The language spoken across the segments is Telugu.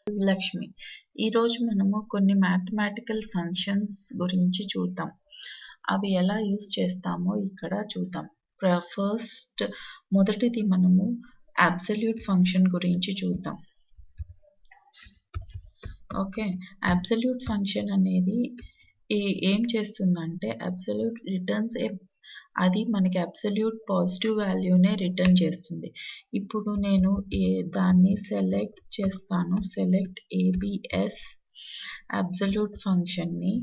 లక్ష్మి. ఈరోజు మనము కొన్ని మ్యాథమెటికల్ ఫంక్షన్స్ గురించి చూద్దాం. అవి ఎలా యూజ్ చేస్తామో ఇక్కడ చూద్దాం. ఫస్ట్ మొదటిది మనము అబ్సల్యూట్ ఫంక్షన్ గురించి చూద్దాం. ఓకే, అబ్సల్యూట్ ఫంక్షన్ అనేది ఏం చేస్తుందంటే అబ్సల్యూట్ రిటర్న్స్ అది మనకి అబ్సల్యూట్ పాజిటివ్ వాల్యూనే రిటర్న్ చేస్తుంది. ఇప్పుడు నేను దాన్ని సెలెక్ట్ చేస్తాను. సెలెక్ట్ ఏబిఎస్ అబ్సల్యూట్ ఫంక్షన్ని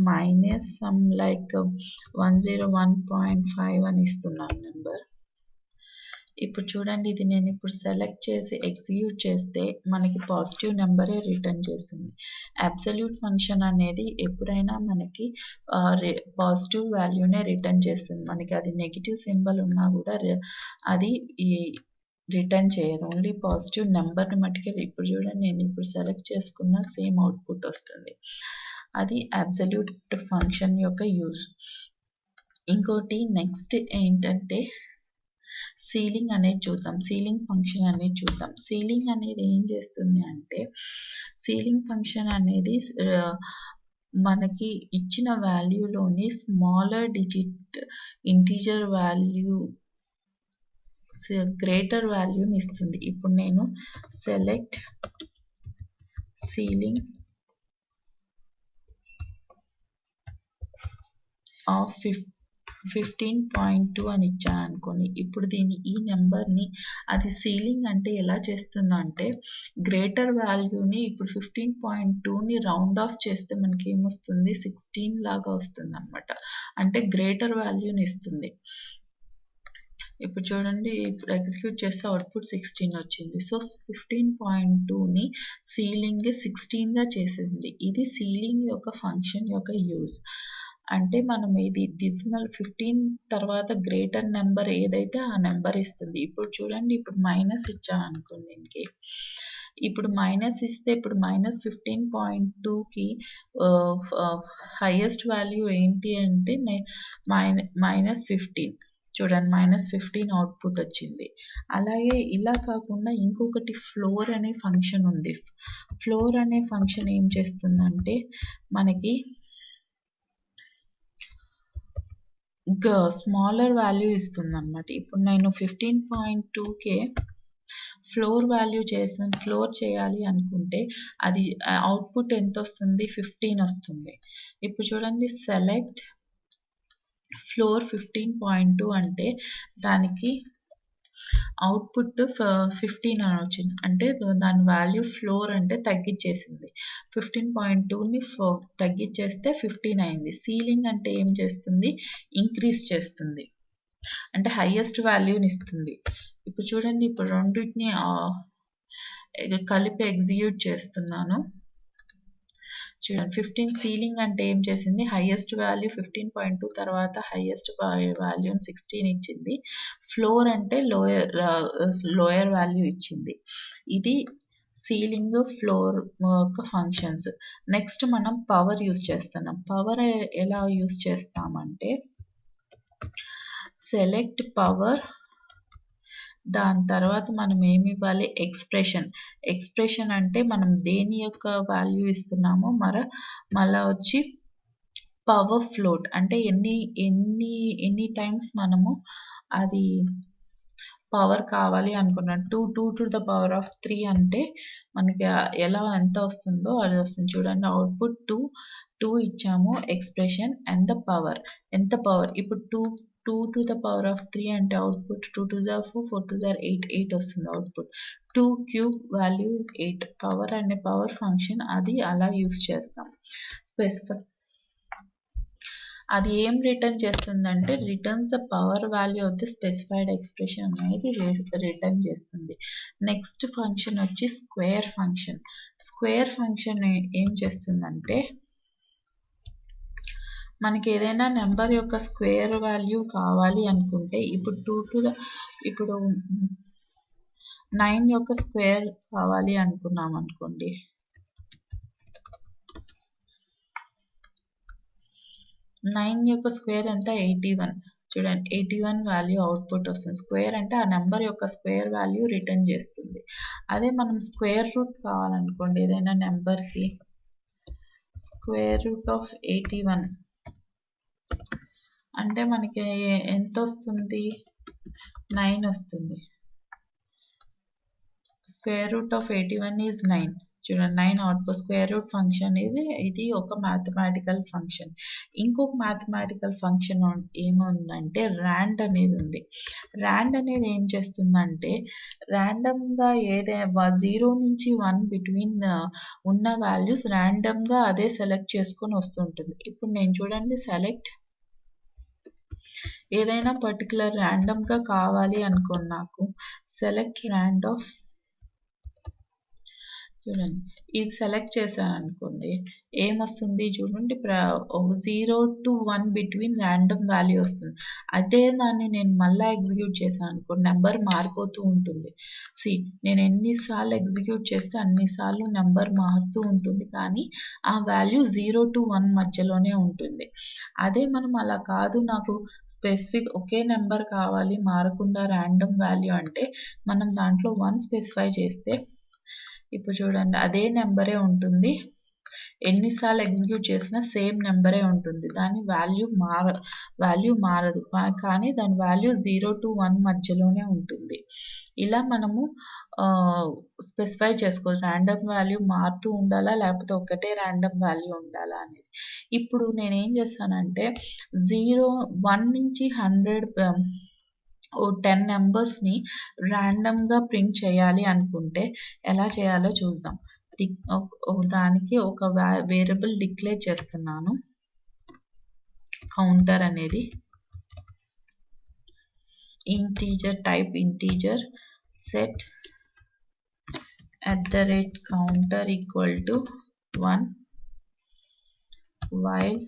మైనస్ సమ్ లైక్ 101.5 అని ఇస్తున్నాను నెంబర్. ఇప్పుడు చూడండి, ఇది నేను ఇప్పుడు సెలెక్ట్ చేసి ఎగ్జిక్యూట్ చేస్తే మనకి పాజిటివ్ నెంబరే రిటర్న్ చేసింది. అబ్సల్యూట్ ఫంక్షన్ అనేది ఎప్పుడైనా మనకి పాజిటివ్ వాల్యూనే రిటర్న్ చేస్తుంది. మనకి అది నెగిటివ్ సింబల్ ఉన్నా కూడా అది రిటర్న్ చేయదు, ఓన్లీ పాజిటివ్ నెంబర్ని మట్టుకే. ఇప్పుడు చూడండి, నేను ఇప్పుడు సెలెక్ట్ చేసుకున్న సేమ్ అవుట్పుట్ వస్తుంది. అది అబ్సల్యూట్ ఫంక్షన్ యొక్క యూజ్. ఇంకోటి నెక్స్ట్ ఏంటంటే సీలింగ్ అనేది చూద్దాం. సీలింగ్ ఫంక్షన్ అనేది చూద్దాం. సీలింగ్ అనేది ఏం చేస్తుంది అంటే, సీలింగ్ ఫంక్షన్ అనేది మనకి ఇచ్చిన వాల్యూలోని smaller digit integer value greater వాల్యూని ఇస్తుంది. ఇప్పుడు నేను సెలెక్ట్ సీలింగ్ ఆఫ్ 15.2 అని ఇచ్చాను అనుకోని. ఇప్పుడు ఈ నెంబర్ని అది సీలింగ్ అంటే ఎలా చేస్తుందంటే, గ్రేటర్ వాల్యూని ఇప్పుడు 15.2ని రౌండ్ ఆఫ్ చేస్తే మనకి ఏమొస్తుంది, 16 లాగా వస్తుంది అనమాట. అంటే గ్రేటర్ వాల్యూని ఇస్తుంది. ఇప్పుడు చూడండి, ఇప్పుడు ఎగ్జిక్యూట్ చేస్తే అవుట్పుట్ 16 వచ్చింది. సో 15.2ని సీలింగ్ 16గా చేసింది. ఇది సీలింగ్ యొక్క ఫంక్షన్ యొక్క యూజ్. అంటే మనం ఇది డెసిమల్ 15 తర్వాత గ్రేటర్ నెంబర్ ఏదైతే ఆ నెంబర్ ఇస్తుంది. ఇప్పుడు చూడండి, ఇప్పుడు మైనస్ ఇచ్చాను అనుకోండి దీనికి. ఇప్పుడు మైనస్ ఇస్తే ఇప్పుడు -15.2కి హైయెస్ట్ వాల్యూ ఏంటి అంటే -15. చూడండి, -15 అవుట్పుట్ వచ్చింది. అలాగే ఇలా కాకుండా ఇంకొకటి ఫ్లోర్ అనే ఫంక్షన్ ఉంది. ఫ్లోర్ అనే ఫంక్షన్ ఏం చేస్తుందంటే మనకి స్మాలర్ వాల్యూ ఇస్తుంది అనమాట. ఇప్పుడు నేను 15.2కే ఫ్లోర్ వాల్యూ ఫ్లోర్ చేయాలి అనుకుంటే అది అవుట్పుట్ ఎంత వస్తుంది, 15 వస్తుంది. ఇప్పుడు చూడండి, సెలెక్ట్ ఫ్లోర్ 15.2 అంటే దానికి అవుట్పుట్ 15 అని వచ్చింది. అంటే దాని వాల్యూ ఫ్లోర్ అంటే తగ్గించేసింది. 15.2ని తగ్గించేస్తే 15 అయింది. సీలింగ్ అంటే ఏం చేస్తుంది, ఇంక్రీజ్ చేస్తుంది, అంటే హైయెస్ట్ వాల్యూని ఇస్తుంది. ఇప్పుడు చూడండి, ఇప్పుడు రెండింటిని కలిపి ఎగ్జిక్యూట్ చేస్తున్నాను. చూడండి, 15 సీలింగ్ అంటే ఏం చేసింది, హైయెస్ట్ వాల్యూ 15.2 తర్వాత హైయెస్ట్ వాల్యూ 16 ఇచ్చింది. ఫ్లోర్ అంటే లోయర్ వాల్యూ ఇచ్చింది. ఇది సీలింగ్ ఫ్లోర్ యొక్క ఫంక్షన్స్. నెక్స్ట్ మనం పవర్ యూజ్ చేస్తున్నాం. పవర్ ఎలా యూజ్ చేస్తామంటే సెలెక్ట్ పవర్, దాని తర్వాత మనం ఏమి ఇవ్వాలి, ఎక్స్ప్రెషన్ అంటే మనం దేని యొక్క వాల్యూ ఇస్తున్నామో మళ్ళా వచ్చి పవర్ ఫ్లోట్ అంటే ఎన్ని టైమ్స్ మనము అది పవర్ కావాలి అనుకున్నాం. 2 to the power of 3 అంటే మనకి ఎంత వస్తుందో అది వస్తుంది. చూడండి, అవుట్పుట్ 2 ఇచ్చాము ఎక్స్ప్రెషన్, ఎంత పవర్ ఇప్పుడు 2 to the power of 3 అంటే output 2 to the 4 to the 8 వస్తుంది output. 2 cube value is 8. Power అనే పవర్ ఫంక్షన్ అది అలా యూస్ చేస్తాం. అది ఏం రిటర్న్ చేస్తుందంటే returns the power value of the specified expression అనేది రిటర్న్ చేస్తుంది. నెక్స్ట్ ఫంక్షన్ వచ్చి స్క్వేర్ ఫంక్షన్. స్క్వేర్ ఫంక్షన్ ఏం చేస్తుందంటే మనకి ఏదైనా నెంబర్ యొక్క స్క్వేర్ వాల్యూ కావాలి అనుకుంటే ఇప్పుడు 9 యొక్క స్క్వేర్ కావాలి అనుకున్నాం అనుకోండి. 9 యొక్క స్క్వేర్ ఎంత, 81. చూడండి 81 వాల్యూ అవుట్పుట్ వస్తుంది. స్క్వేర్ అంటే ఆ నెంబర్ యొక్క స్క్వేర్ వాల్యూ రిటర్న్ చేస్తుంది. అదే మనం స్క్వేర్ రూట్ కావాలనుకోండి ఏదైనా నెంబర్కి స్క్వేర్ రూట్ ఆఫ్ 81 అంటే మనకి ఎంత వస్తుంది 9 వస్తుంది. Square root of 81 is 9. చూడండి 9 అవుట్పుట్ స్క్వేర్ రూట్ ఫంక్షన్ ఇది ఒక మ్యాథమెటికల్ ఫంక్షన్. ఇంకొక మ్యాథమెటికల్ ఫంక్షన్ ఏముందంటే ర్యాండ్ అనేది ఉంది. ర్యాండ్ అనేది ఏం చేస్తుందంటే ర్యాండమ్గా ఏదైనా 0 నుంచి 1 బిట్వీన్ ఉన్న వాల్యూస్ ర్యాండమ్గా అదే సెలెక్ట్ చేసుకొని వస్తుంటుంది. ఇప్పుడు నేను చూడండి సెలెక్ట్ ఏదైనా పర్టికులర్ ర్యాండమ్గా కావాలి అనుకోండి నాకు సెలెక్ట్ ర్యాండ్ ఆఫ్ చూడండి ఇది సెలెక్ట్ చేశాను అనుకోండి ఏమొస్తుంది చూడండి 0 to 1 బిట్వీన్ ర్యాండమ్ వాల్యూ వస్తుంది. అదే దాన్ని నేను మళ్ళీ ఎగ్జిక్యూట్ చేశాను అనుకోండి నెంబర్ మారిపోతూ ఉంటుంది. నేను ఎన్నిసార్లు ఎగ్జిక్యూట్ చేస్తే అన్నిసార్లు నెంబర్ మారుతూ ఉంటుంది కానీ ఆ వాల్యూ 0 to 1 మధ్యలోనే ఉంటుంది. అదే మనం అలా కాదు నాకు స్పెసిఫిక్ ఒకే నెంబర్ కావాలి మారకుండా ర్యాండమ్ వాల్యూ అంటే మనం దాంట్లో 1 స్పెసిఫై చేస్తే ఇప్పుడు చూడండి అదే నెంబరే ఉంటుంది. ఎన్నిసార్లు ఎగ్జిక్యూట్ చేసినా సేమ్ నెంబరే ఉంటుంది. దాని వాల్యూ మారదు కానీ దాని వాల్యూ 0 to 1 మధ్యలోనే ఉంటుంది. ఇలా మనము స్పెసిఫై చేసుకోవచ్చు ర్యాండమ్ వాల్యూ మారుతూ ఉండాలా లేకపోతే ఒకటే ర్యాండమ్ వాల్యూ ఉండాలా అనేది. ఇప్పుడు నేనేం చేస్తానంటే 1 నుంచి 100 10 నెంబర్స్ని ర్యాండమ్గా ప్రింట్ చేయాలి అనుకుంటే ఎలా చేయాలో చూద్దాం. దానికి ఒక వేరియబుల్ డిక్లేర్ చేస్తున్నాను కౌంటర్ అనేది integer type integer set @counter equal to 1 while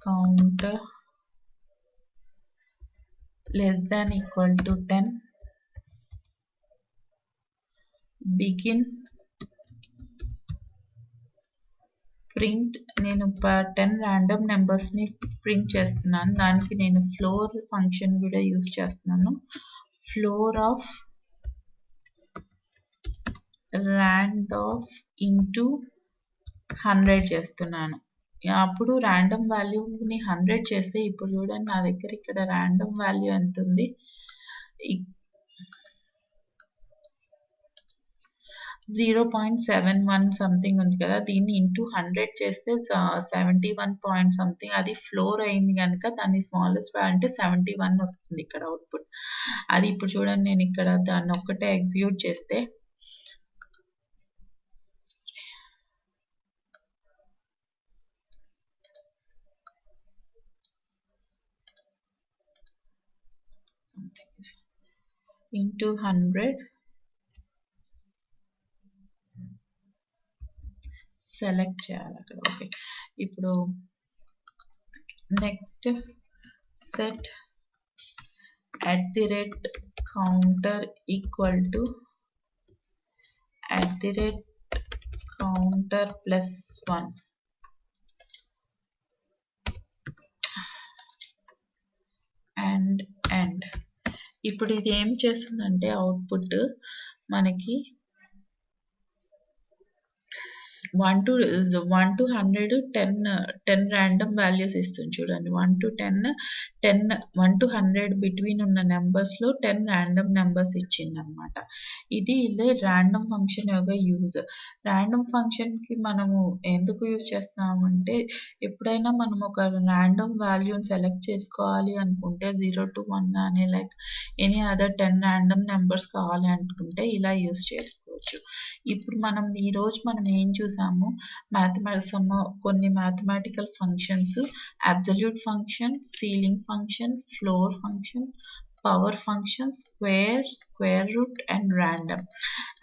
@counter less than equal to 10 begin print నేను 10 random numbers ని ప్రింట్ చేస్తున్నాను. దానికి నేను ఫ్లోర్ ఫంక్షన్ కూడా యూజ్ చేస్తున్నాను. ఫ్లోర్ ఆఫ్ random into 100 చేస్తున్నాను. అప్పుడు ర్యాండమ్ వాల్యూని 100 చేస్తే ఇప్పుడు చూడండి నా దగ్గర ఇక్కడ ర్యాండమ్ వాల్యూ ఎంత ఉంది 0.71 సంథింగ్ ఉంది కదా దీన్ని ఇంటూ 100 చేస్తే 71 పాయింట్ సంథింగ్ అది ఫ్లోర్ అయింది కనుక దాన్ని స్మాలెస్ట్ అంటే 71 వస్తుంది ఇక్కడ అవుట్పుట్. అది ఇప్పుడు చూడండి నేను ఇక్కడ దాన్ని ఒక్కటే ఎగ్జిక్యూట్ చేస్తే into 100 సెలెక్ట్ చేయాలి అక్కడ. ఓకే ఇప్పుడు next set @counter equal to @counter plus 1 and ఇప్పుడు ఇది ఏం చేస్తుందంటే అవుట్పుట్ మనకి 1 to 100 10 random values ఇస్తుంది చూడండి 1 to 100 బిట్వీన్ ఉన్న నెంబర్స్లో 10 ర్యాండమ్ నెంబర్స్ ఇచ్చింది అనమాట. ఇదే ర్యాండమ్ ఫంక్షన్ యొక్క యూజ్. ర్యాండమ్ ఫంక్షన్కి మనము ఎందుకు యూజ్ చేస్తున్నామంటే ఎప్పుడైనా మనం ఒక ర్యాండమ్ వాల్యూని సెలెక్ట్ చేసుకోవాలి అనుకుంటే 0 to 1 కానీ like any other 10 random numbers కావాలి అనుకుంటే ఇలా యూజ్ చేసుకోవచ్చు. ఇప్పుడు ఈరోజు మనం ఏం చూసాము కొన్ని mathematical functions absolute function, ceiling function, floor function, power function, square root and random.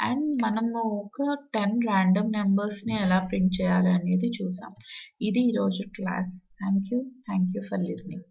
And మనము ఒక 10 ర్యాండమ్ నెంబర్స్ని ఎలా ప్రింట్ చేయాలి అనేది చూసాం. ఇది ఈరోజు class. Thank you for listening.